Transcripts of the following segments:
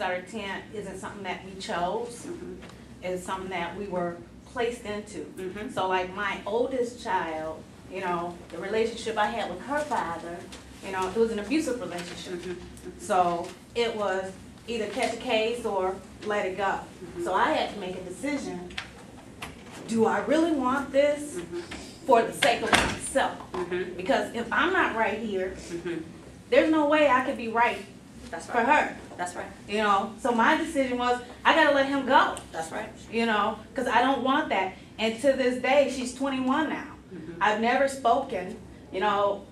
13 isn't something that we chose. It's something that we were placed into. So like my oldest child, you know, the relationship I had with her father, you know, it was an abusive relationship. So it was either catch a case or let it go. So I had to make a decision. Do I really want this for the sake of myself? Because if I'm not right here, there's no way I could be right for her. That's right. You know, so my decision was, I gotta let him go. That's right. You know, because I don't want that. And to this day, she's 21 now. I've never spoken, you know,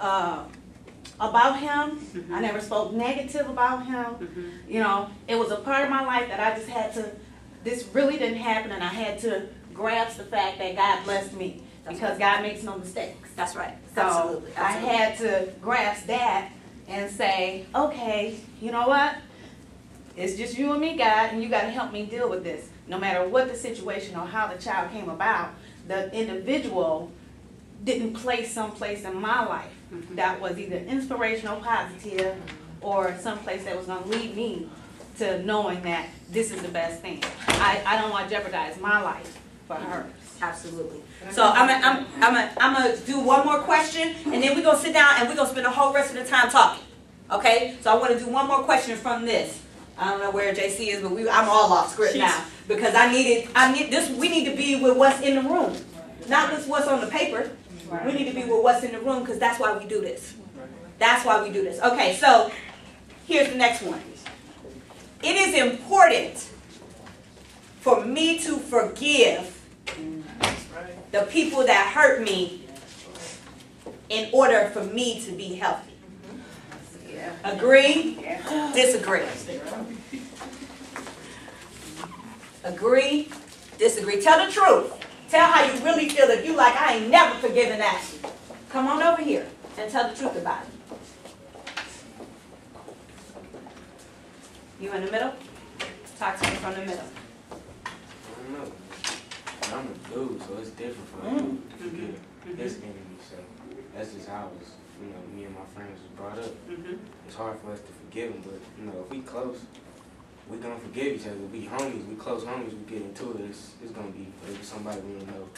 about him. I never spoke negative about him. You know, it was a part of my life that I just had to, this really didn't happen, and I had to grasp the fact that God blessed me. Because God makes no mistakes. That's right. So Absolutely. I had to grasp that and say, okay, you know what? It's just you and me, God, and you got to help me deal with this. No matter what the situation or how the child came about, the individual didn't place someplace in my life that was either inspirational, positive, or someplace that was going to lead me to knowing that this is the best thing. I don't want to jeopardize my life for hers. Absolutely. So I'm gonna do one more question, and then we're gonna sit down and we're gonna spend the whole rest of the time talking. Okay? So I want to do one more question from this. I don't know where JC is, but I'm all off script now because I need this. We need to be with what's in the room, not just what's on the paper. We need to be with what's in the room because that's why we do this. That's why we do this. Okay. So here's the next one. It is important for me to forgive the people that hurt me in order for me to be healthy. Agree? Disagree? Agree? Disagree? Tell the truth. Tell how you really feel. If you like, I ain't never forgiven that. Come on over here and tell the truth about it. You in the middle? Talk to me from the middle. I don't know. I'm a dude, so it's different for me to forgive his enemy. So that's just how it was, you know, me and my friends was brought up. It's hard for us to forgive him, but, you know, if we close, we gonna forgive each other. We homies, we close homies, we get into it. It's gonna be somebody we don't know,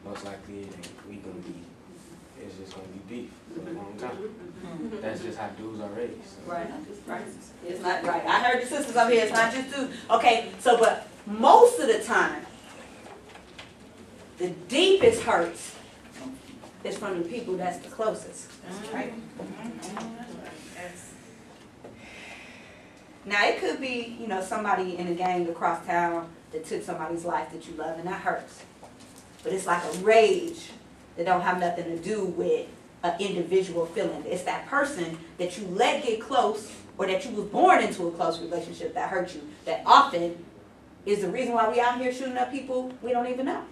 most likely, and we gonna be, it's just gonna be beef for a long time. That's just how dudes are raised. So. Right. It's not right. I heard the sisters up here. It's not just dudes. Okay, so but most of the time, the deepest hurts is from the people that's the closest. Right? Now it could be, you know, somebody in a gang across town that took somebody's life that you love, and that hurts. But it's like a rage that don't have nothing to do with an individual feeling. It's that person that you let get close, or that you was born into a close relationship that hurt you, that often is the reason why we out here shooting up people we don't even know.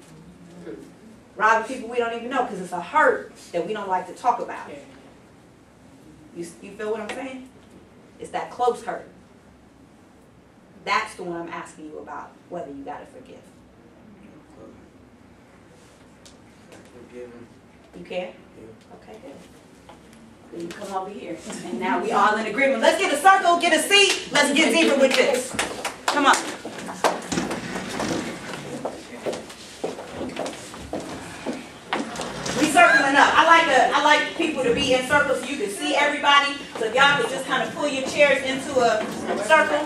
Robbing people we don't even know, because it's a hurt that we don't like to talk about. You feel what I'm saying? It's that close hurt. That's the one I'm asking you about, whether you got to forgive. Forgive him. You can? Yeah. Okay, good. Then you come over here. And now we all in agreement. Let's get a circle, get a seat. Let's get deeper with this. Come on. We circling up. I like people to be in circles so you can see everybody. So if y'all could just kind of pull your chairs into a circle.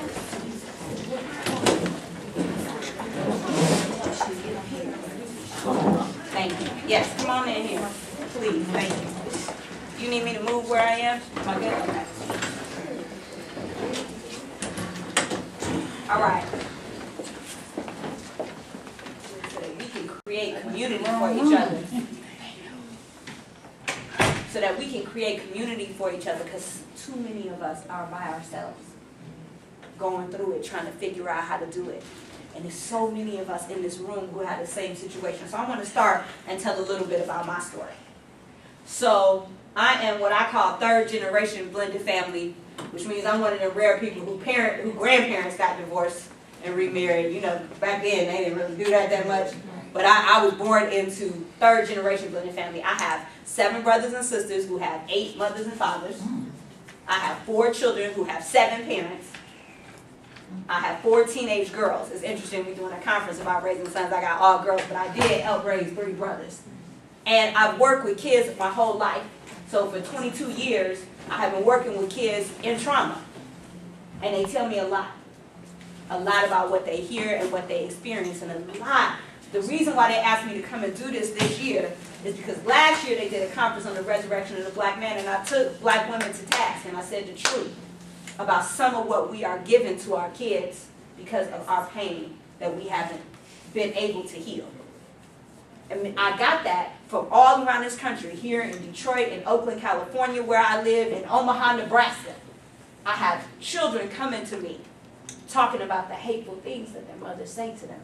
Thank you. Yes, come on in here. Please, thank you. You need me to move where I am? Am I good? Okay. All right. So we can create community for each other. So that we can create community for each other, because too many of us are by ourselves, going through it, trying to figure out how to do it. And there's so many of us in this room who have the same situation. So I want to start and tell a little bit about my story. So I am what I call third generation blended family, which means I'm one of the rare people who grandparents got divorced and remarried. You know, back then they didn't really do that much. But I was born into third generation blended family. I have 7 brothers and sisters who have 8 mothers and fathers. I have 4 children who have 7 parents. I have 4 teenage girls. It's interesting, we're doing a conference about raising sons. I got all girls, but I did help raise 3 brothers. And I've worked with kids my whole life. So for 22 years, I have been working with kids in trauma. And they tell me a lot about what they hear and what they experience, and a lot. The reason why they asked me to come and do this year is because last year they did a conference on the resurrection of the black man, and I took black women to task, and I said the truth about some of what we are giving to our kids because of our pain that we haven't been able to heal. And I got that from all around this country, here in Detroit, in Oakland, California, where I live, in Omaha, Nebraska. I have children coming to me talking about the hateful things that their mothers say to them.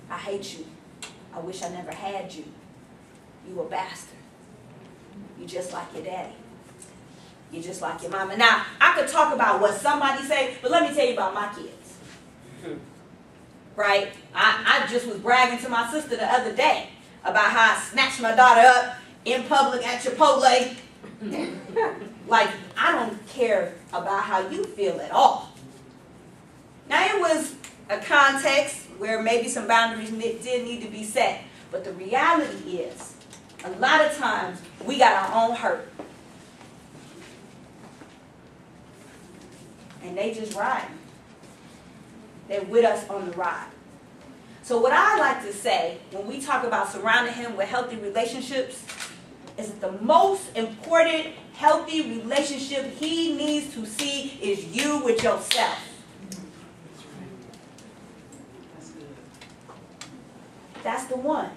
I hate you. I wish I never had you. You a bastard. You just like your daddy. You just like your mama. Now, I could talk about what somebody say, but let me tell you about my kids. Right? I just was bragging to my sister the other day about how I snatched my daughter up in public at Chipotle. Like, I don't care about how you feel at all. Now, it was a context where maybe some boundaries did need to be set. But the reality is, a lot of times, we got our own hurt. And they just ride. They're with us on the ride. So what I like to say, when we talk about surrounding him with healthy relationships, is that the most important healthy relationship he needs to see is you with yourself. That's the one.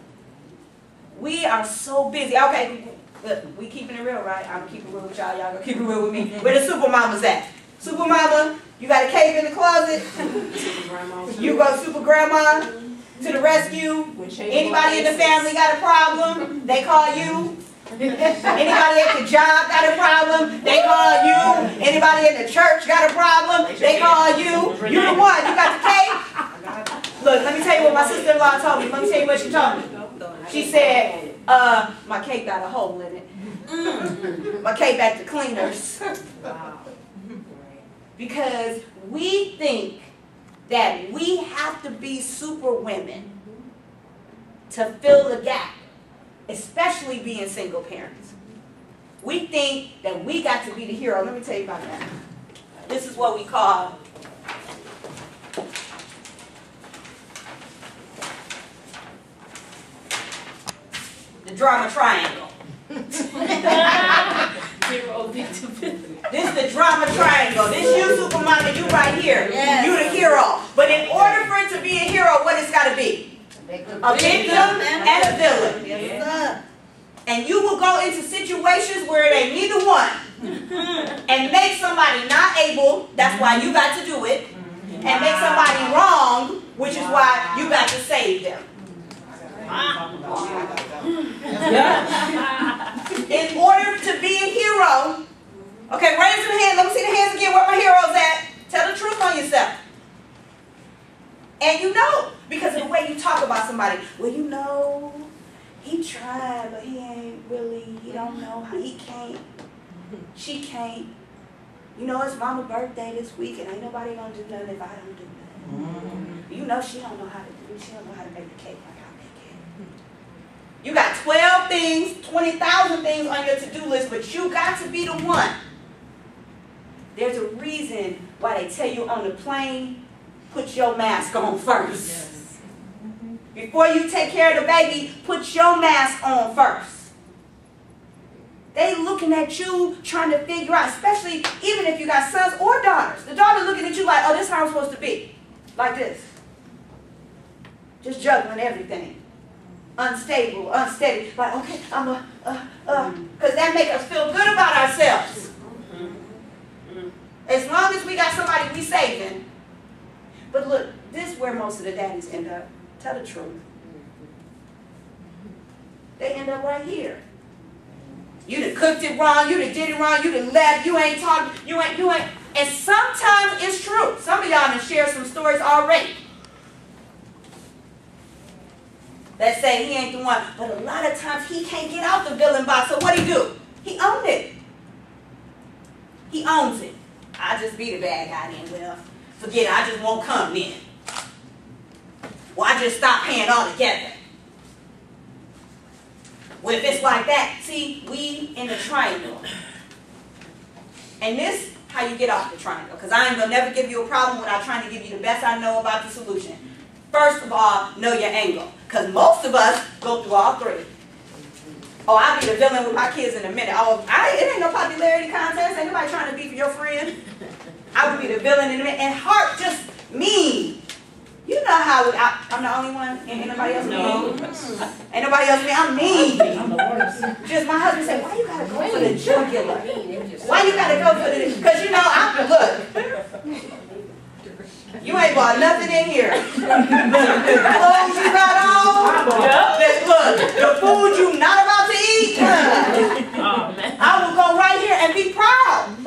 We are so busy. Okay, look, we keeping it real, right? I'm keeping it real with y'all. Y'all gonna keep it real with me. Where the super mamas at? Super mama, you got a cave in the closet? You go super grandma to the rescue. Anybody in the family got a problem? They call you. Anybody at the job got a problem? They call you. Anybody in the church got a problem? They call you. You the one. You got the cake? Look, let me tell you what my sister-in-law told me. Let me tell you what she told me. She said, my cake got a hole in it. My cake at the cleaners. Because we think that we have to be super women to fill the gap, especially being single parents. We think that we got to be the hero. Let me tell you about that. This is what we call the drama triangle. This is the drama triangle. This you, super mama, you right here. Yes. You the hero. But in order for it to be a hero, what it's got to be? A victim and a villain. Yes. And you will go into situations where they neither one. And make somebody not able, that's why you got to do it. And make somebody wrong, which is why you got to save them. In order to be a hero, okay, raise some hands. Let me see the hands again. Where my heroes at? Tell the truth on yourself. And you know, because of the way you talk about somebody. Well, you know, he tried, but he ain't really, he don't know how, he can't, she can't. You know, it's mama's birthday this week, and ain't nobody gonna do nothing if I don't do nothing. You know she don't know how to do, she don't know how to make the cake like I make it. You got 12 things, 20,000 things on your to-do list, but you got to be the one. There's a reason why they tell you on the plane, put your mask on first. Yes. Before you take care of the baby, put your mask on first. They looking at you, trying to figure out, especially even if you got sons or daughters. The daughter looking at you like, oh, this is how I'm supposed to be. Like this. Just juggling everything. Unstable, unsteady. Like, okay, I'm because that makes us feel good about ourselves. As long as we got somebody we saving. But look, this is where most of the daddies end up. Tell the truth. They end up right here. You done cooked it wrong, you done did it wrong, you done left, you ain't talking, you ain't. And sometimes it's true. Some of y'all done shared some stories already that say he ain't the one. But a lot of times he can't get out the villain box. So what do? He owned it. He owns it. I just be the bad guy then. Well, forget it, I just won't come then. Well, I just stop paying altogether. Well, if it's like that, see, we in the triangle. And this, how you get off the triangle. Because I ain't going to never give you a problem without trying to give you the best I know about the solution. First of all, know your angle. Because most of us go through all three. Oh, I'll be the villain with my kids in a minute. Oh, it ain't no popularity contest. Ain't nobody trying to be for your friend. I would be the villain in a minute. And heart just mean. You know how I'm the only one? Ain't nobody else mean? Ain't nobody else mean? I'm mean. I'm the worst. Just my husband said, why you gotta go for the jugular? Why you gotta go for the, because you know, look. You ain't bought nothing in here. The clothes you got on. Look, the food you not about to eat. I will go right here and be proud.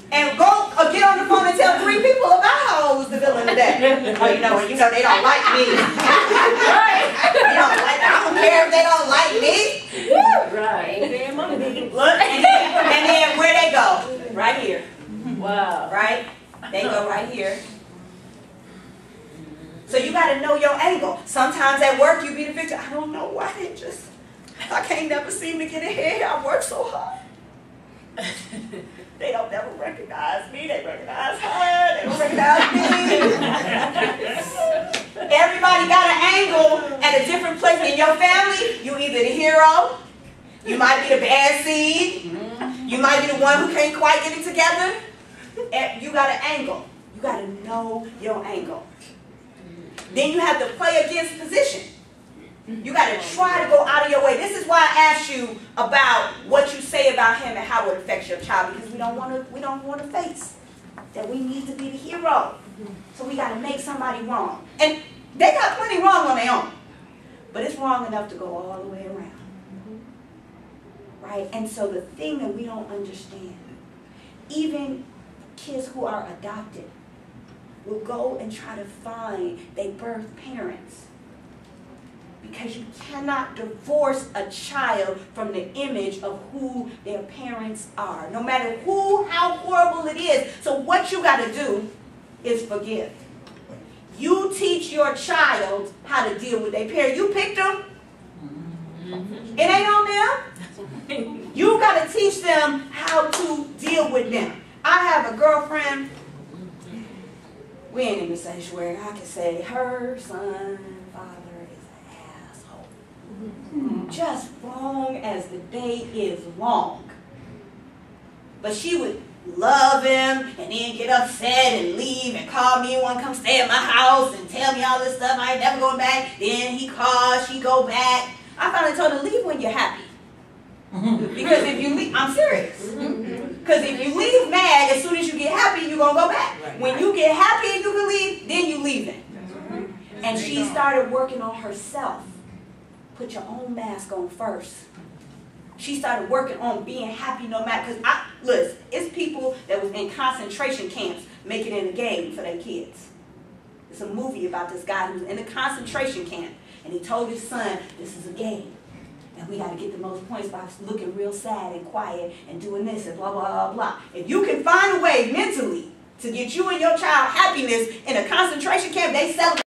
And go get on the phone and tell 3 people about how I was the villain today. Oh, you know they don't like me. I don't care if they don't like me. Right. Look, and then where they go? Right here. Wow. Right? They go right here. So you got to know your angle. Sometimes at work you be the victim. I don't know why I can't never seem to get ahead. I work so hard. They don't never recognize me. They recognize her. They don't recognize me. Everybody got an angle at a different place in your family. You either the hero. You might be the bad seed. You might be the one who can't quite get it together. You got an angle. You got to know your angle. Then you have to play against position. You got to try to go out of your way. This is why I asked you about what you say about him and how it affects your child, because we don't want to face that we need to be the hero. So we got to make somebody wrong. And they got plenty wrong on their own. But it's wrong enough to go all the way around. Right? And so the thing that we don't understand, even kids who are adopted will go and try to find their birth parents. Because you cannot divorce a child from the image of who their parents are. No matter how horrible it is. So what you got to do is forgive. You teach your child how to deal with their parents. You picked them. It ain't on them. You got to teach them how to deal with them. I have a girlfriend. We ain't in the sanctuary. I can say her son, father, just wrong as the day is long. But she would love him and then get upset and leave and call me and want to come stay at my house and tell me all this stuff. I ain't never going back. Then he calls, she go back. I finally told her, leave when you're happy. Because if you leave, I'm serious. Because if you leave mad, as soon as you get happy, you're going to go back. When you get happy and you can leave, then you leaving. And she started working on herself. Put your own mask on first. She started working on being happy no matter, because listen, it's people that was in concentration camps making it a game for their kids. It's a movie about this guy who was in a concentration camp, and he told his son, this is a game, and we got to get the most points by looking real sad and quiet and doing this and blah, blah, blah, blah. If you can find a way mentally to get you and your child happiness in a concentration camp, they celebrate.